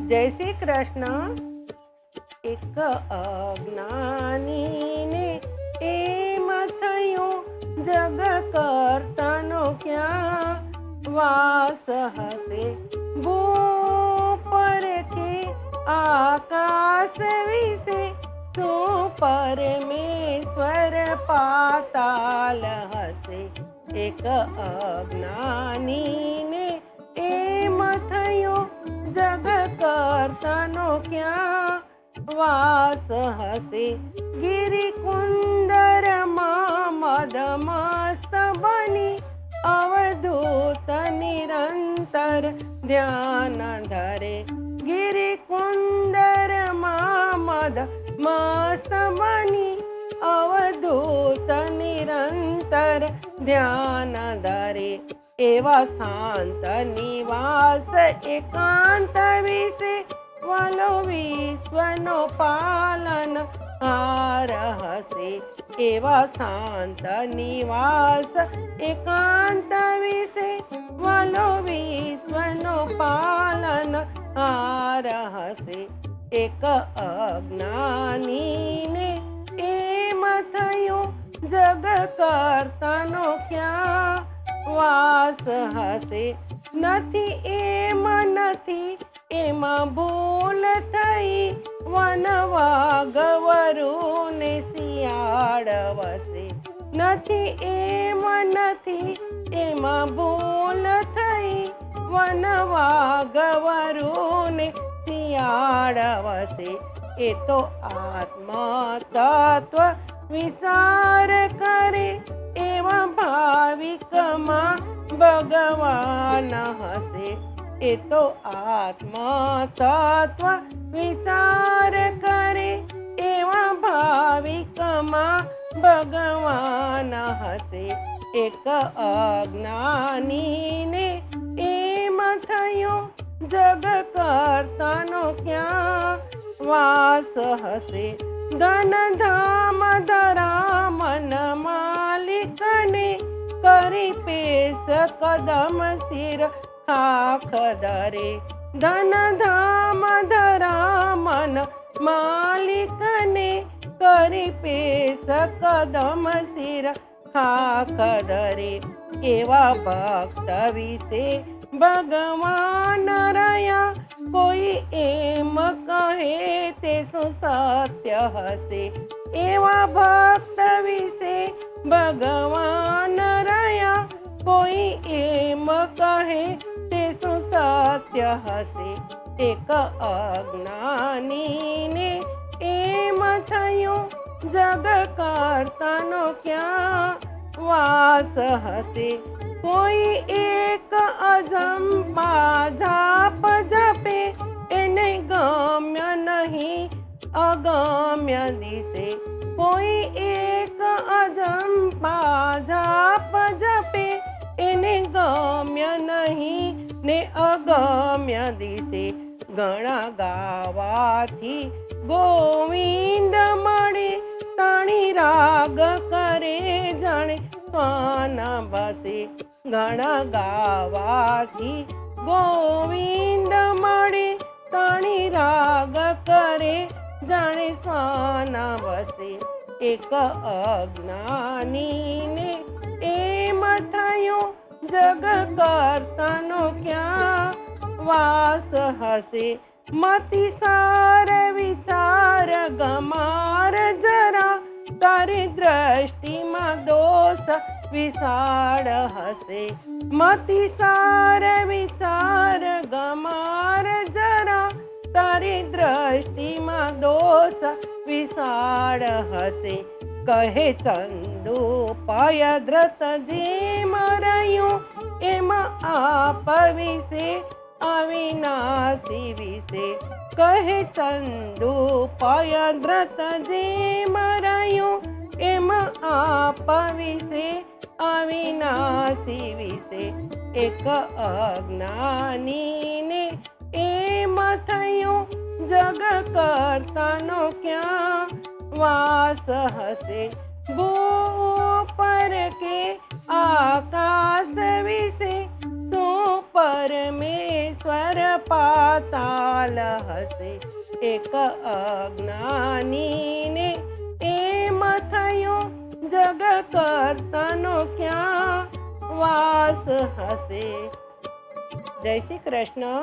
જય શ્રી કૃષ્ણ. એક અજ્ઞાનીને એમ થયું જગ કરતાનો ક્યાં વાસ હશે. ભૂ પરથી આકાશ વિશે શું પરમેશ્વર પાતાલ હશે. એક અજ્ઞાનીને એમ થયું જગ કરતાનો ક્યાં વાસ હશે. ગિરિકુંદરમાં મદમસ્ત બની અવધૂત નિરંતર ધ્યાન ધરે. ગિરિકુંદરમાં મદમસ્ત બની અવધૂત નિરંતર ધ્યાન ધરે. એવા શાંત નિવાસ એકાંત વિશે વાલો વિશ્વનો પાલન હાર હશે. એવા શાંત નિવાસ એકાંત વિશે વાલો વિશ્વનો પાલન હાર હશે. એક અજ્ઞાનીને એમ થયું જગ કરતાનો ક્યાં વાસ હશે. નથી એમ નથી એમાં ભૂલ થઈ વનવાગવરુને શિયાળ વસે. નથી એમ નથી એમાં ભૂલ થઈ વનવાગવરુને શિયાળ વસે. એ તો આત્મ તત્વ વિચાર કરે એવા ભાવિકમાં ભગવાન હશે. એ તો આત્મ તત્વ વિચાર કરે એવા ભાવિકમાં ભગવાન હશે. એક અજ્ઞાનીને એમ થયું જગ કરતાનો ક્યાં વાસ હશે. ધન ધામ ધરા મન માલિકને કરી પેશ કદમ શિર ખાખ ધરે. ધન ધામ ધરા મન માલિકને કરી પેશ કદમ શિર ખાખ ધરે. એવા ભક્ત વિશે ભગવાન રહ્યા કોઈ એમ કહે તે શું સત્ય હશે. એવા ભક્ત વિશે ભગવાન રહ્યા કોઈ એમ કહે તે શું સત્ય હશે. એક અજ્ઞાનીને એમ થયું જગ કરતાનો ક્યાં વાસ હશે. કોઈ એક અજંપા જાપ જપે એને ગમ્ય નહીં અગમ્ય દિશે. કોઈ એક અજંપા જાપ જપે એને ગમ્ય નહીં ને અગમ્ય દિશે. ગણા ગાવાથી ગોવિંદ મળે તાણી રાગ કરે જાણે શ્વાન બસે. ગણા ગાવાથી ગોવિંદ મળે તાણી રાગ કરે જાણે શ્વાન બસે. એક અજ્ઞાનીને એમ થયું જગ કરતાનો ક્યાં વાસ હશે. મતિસાર વિચાર ગમાર જરા તારી દ્રષ્ટિમાં દોષ વિશાળ હશે. મતિસાર વિચાર ગમાર જરા તારી દ્રષ્ટિમાં દોષ વિશાળ હશે. કહે ચંદુ પયદ્રત જેમ રહ્યું એમાં આપ વિશે અવિનાશી વિશે. કહે ચંદુ પયદ્રત જેમ રહ્યું એમાં આપ વિશે અવિનાશી વિશે. એક અજ્ઞાનીને એમ થયું જગ કરતાનો ક્યાં વાસ હશે. ભૂ પર કે આકાશ વિશે શું પરમેશ્વર નર પાતાલ હસે એક અજ્ઞાનીને એમ થયો જગ કરતાનો ક્યાં વાસ હશે. જય શ્રી કૃષ્ણ.